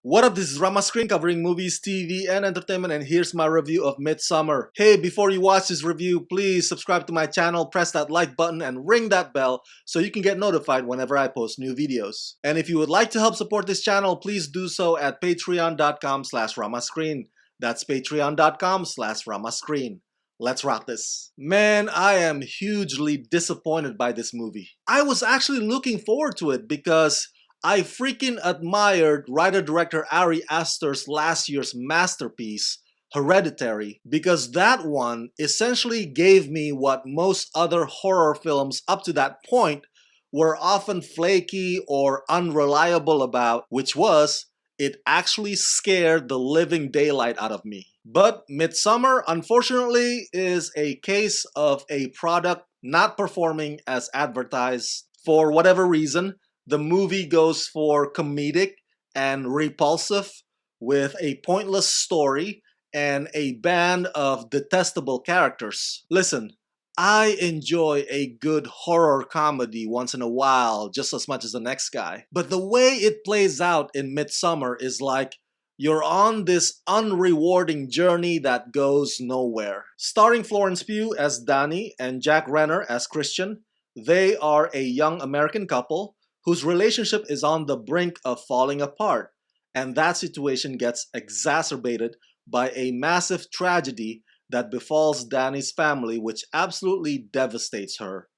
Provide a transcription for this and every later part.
What up, this is Rama Screen covering movies, TV, and entertainment, and here's my review of Midsommar. Hey, before you watch this review, please subscribe to my channel, press that like button, and ring that bell so you can get notified whenever I post new videos. And if you would like to help support this channel, please do so at patreon.com/ramascreen. That's patreon.com/ramascreen. Let's rock this. Man, I am hugely disappointed by this movie. I was actually looking forward to it because I freaking admired writer-director Ari Aster's last year's masterpiece, Hereditary, because that one essentially gave me what most other horror films up to that point were often flaky or unreliable about, which was, it actually scared the living daylight out of me. But Midsommar, unfortunately, is a case of a product not performing as advertised. For whatever reason, the movie goes for comedic and repulsive with a pointless story and a band of detestable characters. Listen, I enjoy a good horror comedy once in a while just as much as the next guy. But the way it plays out in Midsommar is like you're on this unrewarding journey that goes nowhere. Starring Florence Pugh as Danny and Jack Renner as Christian, they are a young American couple whose relationship is on the brink of falling apart, and that situation gets exacerbated by a massive tragedy that befalls Danny's family, which absolutely devastates her.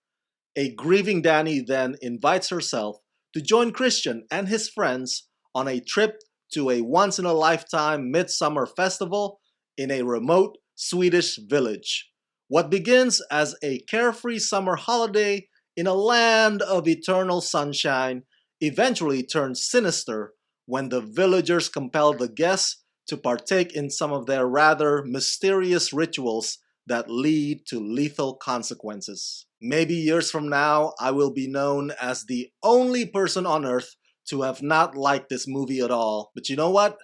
A grieving Danny then invites herself to join Christian and his friends on a trip to a once-in-a-lifetime midsummer festival in a remote Swedish village. What begins as a carefree summer holiday in a land of eternal sunshine eventually turns sinister when the villagers compel the guests to partake in some of their rather mysterious rituals that lead to lethal consequences. Maybe years from now, I will be known as the only person on Earth to have not liked this movie at all. But you know what?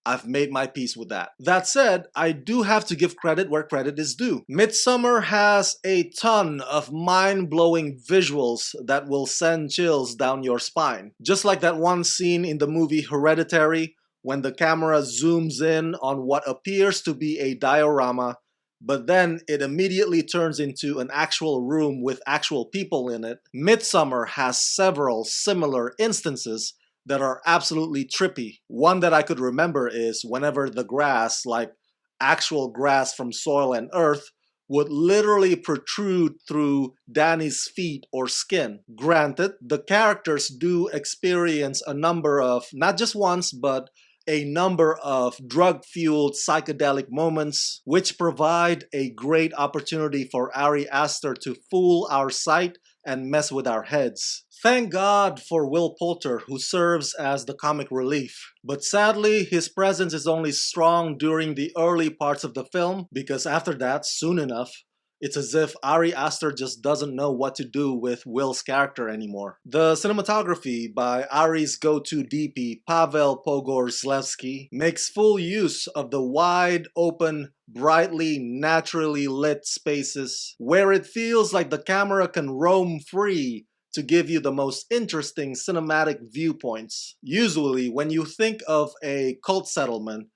I've made my peace with that. That said, I do have to give credit where credit is due. Midsommar has a ton of mind-blowing visuals that will send chills down your spine. Just like that one scene in the movie Hereditary when the camera zooms in on what appears to be a diorama, but then it immediately turns into an actual room with actual people in it. Midsommar has several similar instances that are absolutely trippy. One that I could remember is whenever the grass, like actual grass from soil and earth, would literally protrude through Danny's feet or skin. Granted, the characters do experience a number of, not just once, but a number of drug-fueled psychedelic moments, which provide a great opportunity for Ari Aster to fool our sight and mess with our heads. Thank God for Will Poulter, who serves as the comic relief. But sadly, his presence is only strong during the early parts of the film, because after that, soon enough, it's as if Ari Aster just doesn't know what to do with Will's character anymore. The cinematography by Ari's go-to DP, Pavel Pogorzelski, makes full use of the wide open, brightly, naturally lit spaces, where it feels like the camera can roam free to give you the most interesting cinematic viewpoints. Usually, when you think of a cult settlement,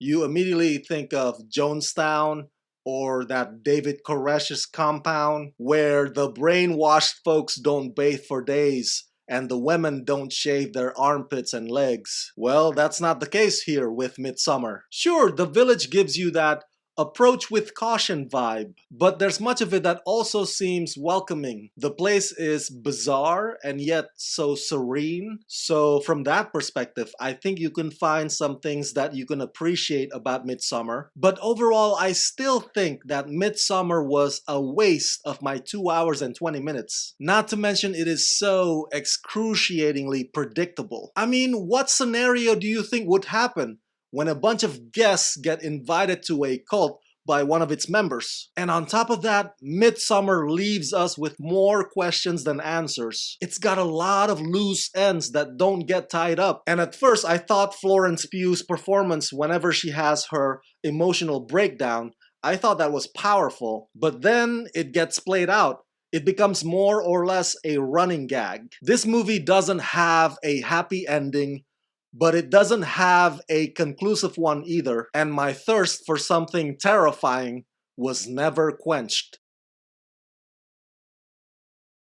you immediately think of Jonestown or that David Koresh's compound, where the brainwashed folks don't bathe for days and the women don't shave their armpits and legs. Well, that's not the case here with Midsommar. Sure, the village gives you that approach with caution vibe, but there's much of it that also seems welcoming. The place is bizarre and yet so serene. So from that perspective, I think you can find some things that you can appreciate about Midsommar. But overall, I still think that Midsommar was a waste of my 2 hours and 20 minutes. Not to mention it is so excruciatingly predictable. I mean, what scenario do you think would happen when a bunch of guests get invited to a cult by one of its members? And on top of that, Midsommar leaves us with more questions than answers. It's got a lot of loose ends that don't get tied up. And at first, I thought Florence Pugh's performance whenever she has her emotional breakdown, I thought that was powerful. But then it gets played out. It becomes more or less a running gag. This movie doesn't have a happy ending, but it doesn't have a conclusive one either, and my thirst for something terrifying was never quenched.